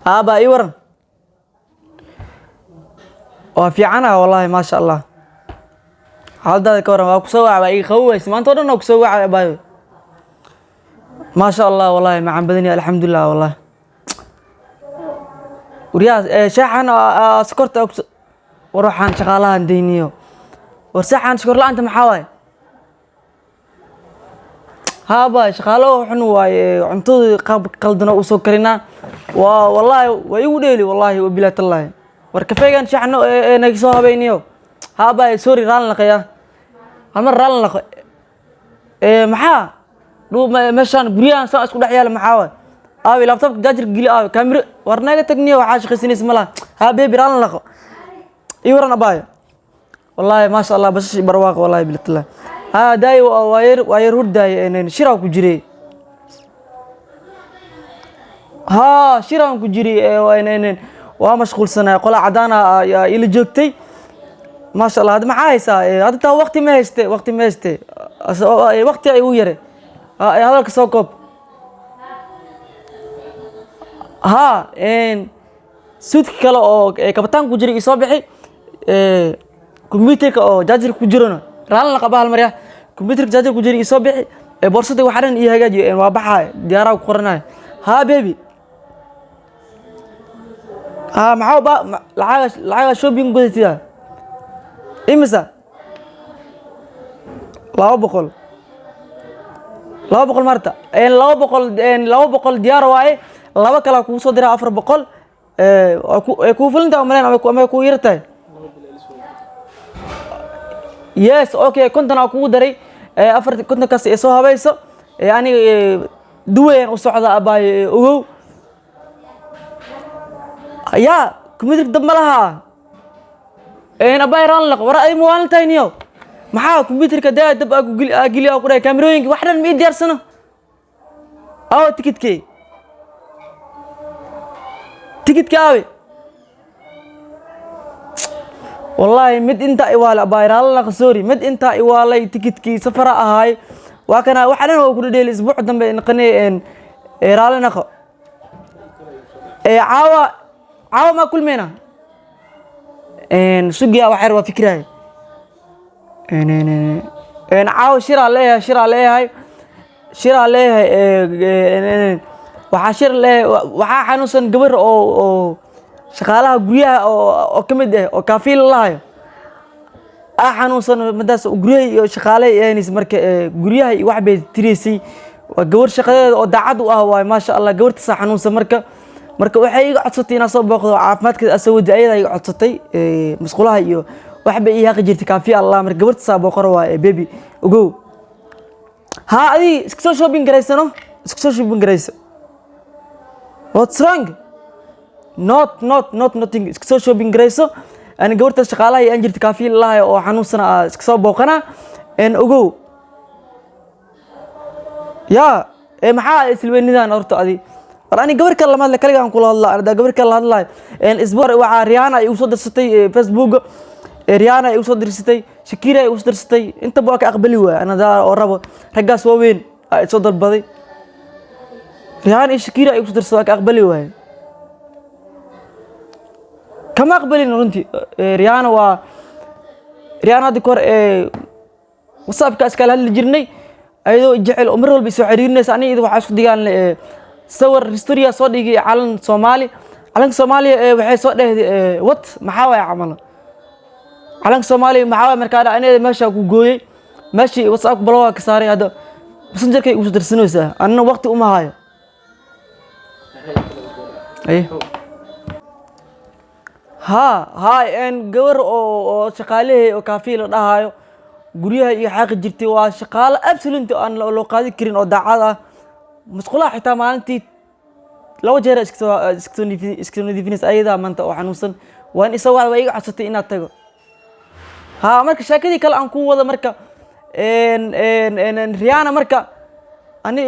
ابا اي ورن وفي عنا والله ما شاء الله هذا كورن waa ku soo wacay ii qaweys maanta oo dhan ku soo wacay baayo ما شاء الله والله ما عم بدني الحمد لله والله ورياض شاحن سكرت وروح عن شغالها دينيو ورساحن شكر لا انت محاوي ها باي شغاله وحن واي cuntada qaab qaldana u soo karina والله way u dheeli والله وبلا الله warkafeegan shaxno naga soo habeeniyo ها باي سوري ران لقيا amar raan laqo maxaa duu meeshan guriyaan soo isku dhax yaala maxaa aawi laptop jaajar gili aawi kamera warnaga tagniyo waxa shaqaysanaysa malaha ها بيبي ران laqo ii waran abaayo والله ما شاء الله بس برواق والله بلا الله ها داي واير هرداي ان شراو كجري ها شراو كجري وين waa mashquulsanaa qola cadaan ah ila joogtay ma sha Allah hada ma haysa hada taa waqti ma hayste waqti ay u yare hadalka soo koob ha suudka kale oo kabataan ku jiray isoo bixi computerka oo jaajar ku jirana raan la qabaa hal mar ya computerka jaajar ku jiray isoo bixi boorsada waxaan ii hagaajiyo waa baxay diyaaraha ku qoranaay ha baby maxaa ba lacag shopping gudatiya imisa 200 marta 200 diyaar waaye laba kala ku soo diraa 400 ku filinta maleen ama ku yartay yes okay kuntana ku daray 4 kunta kaas ee soo habayso yani duween u socda abaay ogow يا كمبيوتر دب ملها انا بايران لق ورا اي موال تاينيو maxaa كمبيوتر كدا دب اقلي او قري كاميرooyinka waxdan ma diyaarsano aw tikitkii aawe wallahi mid inta ay wala baayiraan laq sorry mid inta ay walay tikitkii safara ahay waa kana waxdan oo ku dheel isbuuc dambe naqanay raalina qo caawa ma kulmeena sugiya waxay waa fikraay caawa shira leeyahay waxa xanuunsan gabar oo shaqaalaha guryaha oo kamid ah oo kaafiil lahayo xanuunsan madaas guryaha iyo shaqaalaha aynis marka guryaha wax bay tireysay waa gabar shaqadeeda oo daacad u ah waa ma sha Allah gabarta sax xanuunsan marka waxay iga codsatay inaan soo booqdo caafimaadkeeda asawada ayada iga codsatay masquulaha iyo waxba ii haqi jirtay kaafi Allah mar gabarta soo booqor waa baby ogow ha adi iska soo shopping garayso what's wrong nothing iska soo shopping garayso ana gabarta shaqaalaha ay jirtay kaafi Allah oo xanuunsan iska soo booqana ogow ya maxaa isweynidaan horta adi أنا قبل كلا ما لك كلا نقول الله أنا قبل كلا الله إن أسبوع وعريانا يوصل درستي فيسبوك ريانا يوصل درستي شكيرة يوصل درستي أنت بواك أقبلي أنا دا أقرب رجاس وين يصدر بدي ريانا شكيرة يوصل درستي أقبلي وين كم أقبلي نرنتي ريانا ديكور وصاب كأسكال هالجرني أيضا جعل أمره بيسوعرين ناس أنا إذا وحشت ديان صور هستوريا صديقي علن صومالي waxay soo dhahay wat maxaa way camal calan Soomaali maxaa markaa aniga meesha ku gooyay meeshii WhatsApp bloga ka saaray hada messengerkay ugu dirsanaysaa anna waqti uma hayo en gabar oo shaqaalaha oo kaafiil dhahayo guriyaha iyo xaq jirtay waa shaqaale absolute aan loo qaadi karin oo daacad ah مسقولها حتى ما أنتي لو جرى إسكتوني ديفينيس أيضا ما أنت وحنوصل وأن يسوي على ويجي حسيت إنها تجو ها مركز شاكدي كلا أنكو وذا مركز إن ريانا مركز أنا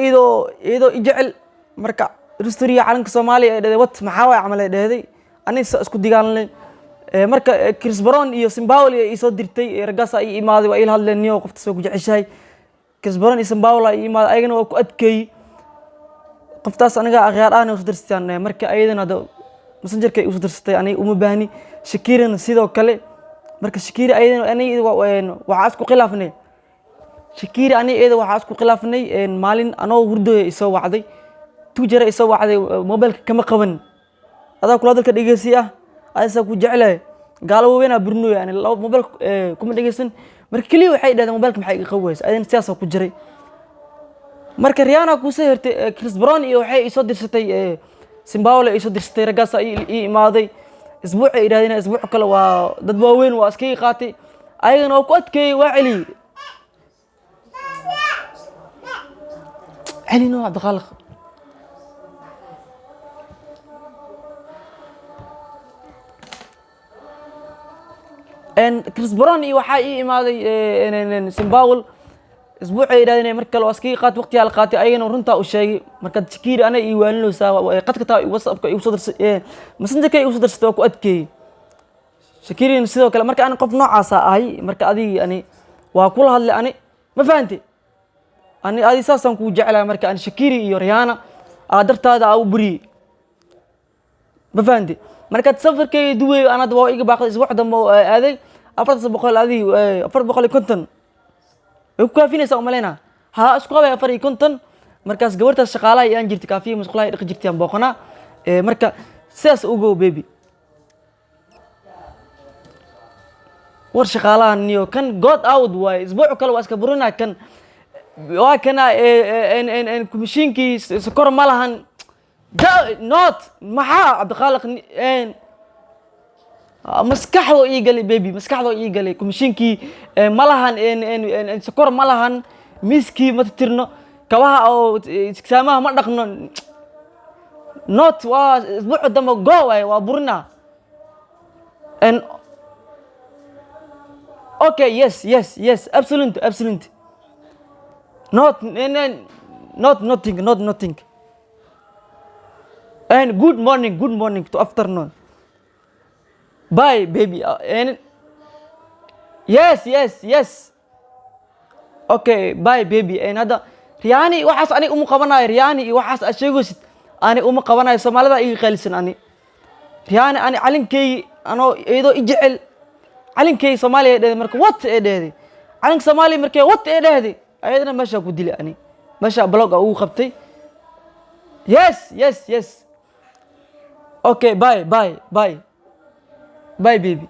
إذا يجعل مركز risturiya calanka Soomaaliya ee dhaday wat maxaa way camal ee dhaday anisa isku digaalanay marka Chris Brown iyo Zimbabwe ay soo dirtay ragaas ay imaaday waa ila hadleeniyo qofta soo ku jeceshay Chris Brown iyo Zimbabwe ay imaaday ayagana waa ku adkeey qoftaas aniga aqyaar aan u dirstaan marka ayadana messengerka ay u dirsatay anay uma baahni Shakira sidoo kale marka Shakira ayadana anay waxa isku khilaafnay Shakira anay ayada waxa isku khilaafnay maalin anoo hurdooy isoo wacday tujara isoo wacday mobilka kama qaban adaa kula dalka dhigeysi ah aysa ku jeclay gaalo weena burno yani mobil kuma dhigeysan marka kaliya waxay dhahdeen mobilka maxay iga qaways aydan siyaas ku jiray marka Rihanna ku soo hirtay Chris Brown iyo waxay isoo dirsatay Zimbabwe ay isoo dirsatay ragaas ay imaaday isbuuc ay yiraahdeen isbuuc kale waa dad waaweyn waa iska qaatay ayagana oo ku adkeey waa celi علينا عبد الخالق ان كريس بروني waxaa ii imaaday Zimbabwe isbuuc ay yiraahdeen marka loo askii qaat waqti hal qaatay ayagana runta u sheegay marka Shakira ana ii waalinaysaa qadka taa WhatsApp-ka ii soo dirsay messengerka ii soo dirsay ku adkeey Shakira sidoo kale marka aan qof noocaas ahay marka adii ani waa kula hadlay ani ma fahanti ani adi saasan ku jeclaa marka aan Shakira iyo Rihanna dartaada au buri ma fahanti marka safarkay duway ana waa iga baaqday isbuuc dambe aaday 400 adi 450 ku kaafinaysa umalena ha isku qabay 450 markaas gabarta shaqaalaha ayaan jirtay kaafiye masqulaha dhaq jirtay booqana marka saas ugu baby war shaqaalaha niyo kan god out way isbuuc kale waa iska burina kan waa kana en komishinkii sokor ma lahan not maxaa Cabdi Khaliq maskaxdo ii galay baby maskaxdo ii galay komishinkii ma lahan en sokor ma lahan miski ma tirno kabaha oo saamaha ma dhaqno not waa isbuuc dambe go way waa burina and okay yes absolutely not nothing and good morning to afternoon bye baby and yes okay bye baby and hada Rihanna waxaas ani uma qabanayo Rihanna iyo waxaas aad sheegaysid ani uma qabanayo Soomaalida iga qalisan ani Rihanna ani calinkay ano eedo ijecel calinkay Soomaaliya dheed marka what ee dheeday calinka Soomaaliya markay what ee dheeday ayadana meesha ku dilay ani meesha blog uu qabtay yes okay bye baby